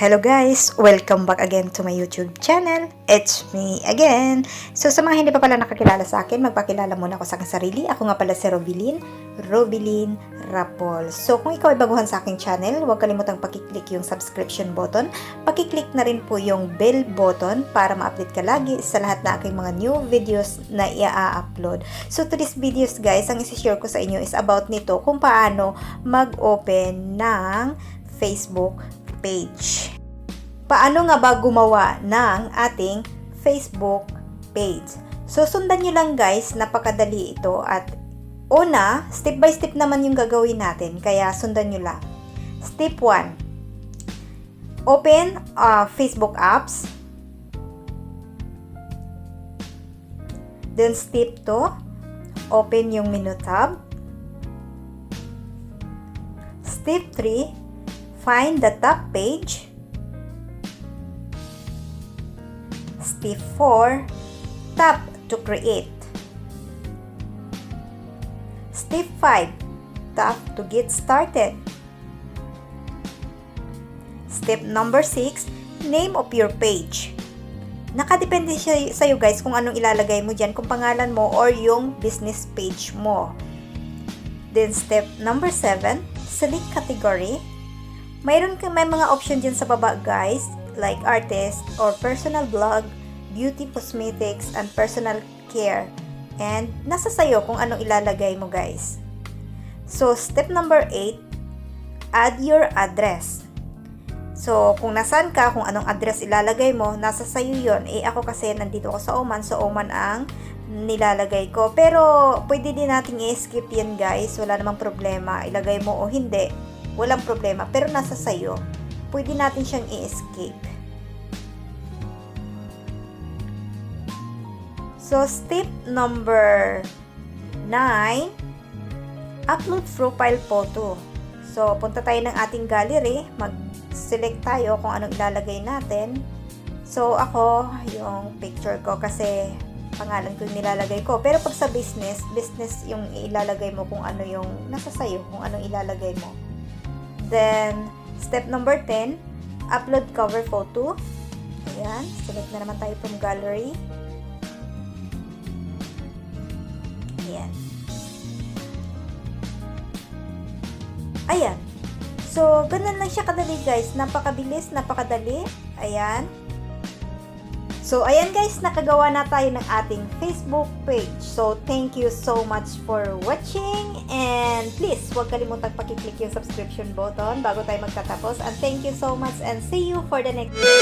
Hello guys! Welcome back again to my YouTube channel. It's me again. So sa mga hindi pa pala nakakilala sa akin, magpakilala muna ako sa aking sarili. Ako nga pala si Robilin RAFOLS. So kung ikaw ay baguhan sa aking channel, huwag kalimutang pakiclick yung subscription button. Pakiclick na rin po yung bell button para ma-update ka lagi sa lahat na aking mga new videos na i-upload. So today's videos guys, ang isi-share ko sa inyo is about nito kung paano mag-open ng Facebook page. Paano nga ba gumawa ng ating Facebook page? So, sundan nyo lang guys, napakadali ito at una, step by step naman yung gagawin natin, kaya sundan nyo lang. Step 1, open Facebook apps. Then step 2, open yung menu tab. Step 3, find the top page. Step 4, tap to create. Step 5, tap to get started. Step number 6, name of your page. Nakadepende sa iyo guys kung anong ilalagay mo dyan, kung pangalan mo or yung business page mo. Then step number 7, select category. May mga option dyan sa baba guys, like artist or personal blog, beauty, cosmetics, and personal care. And nasa sayo kung anong ilalagay mo guys. So step number 8, add your address. So kung nasaan ka, kung anong address ilalagay mo, nasa sayo yon. Ako kasi nandito ako sa Oman, so Oman ang nilalagay ko. Pero pwede din natin i-skip yan guys, wala namang problema. Ilagay mo o hindi, walang problema, pero nasa sayo. Pwede natin siyang i-escape. So, step number 9, upload profile photo. So, punta tayo ng ating gallery, mag-select tayo kung anong ilalagay natin. So, ako, yung picture ko kasi pangalan ko yung nilalagay ko. Pero pag sa business yung ilalagay mo kung ano yung nasa sayo, kung anong ilalagay mo. Then, step number 10, upload cover photo. Ayan, select na naman tayo from gallery. Ayan. Ayan. So, ganun lang siya kadali guys. Napakabilis, napakadali. Ayan. So, ayan guys, nakagawa na tayo ng ating Facebook page. So, thank you so much for watching. And please, huwag kalimutang pakiclick yung subscription button bago tayo magtatapos. And thank you so much and see you for the next video.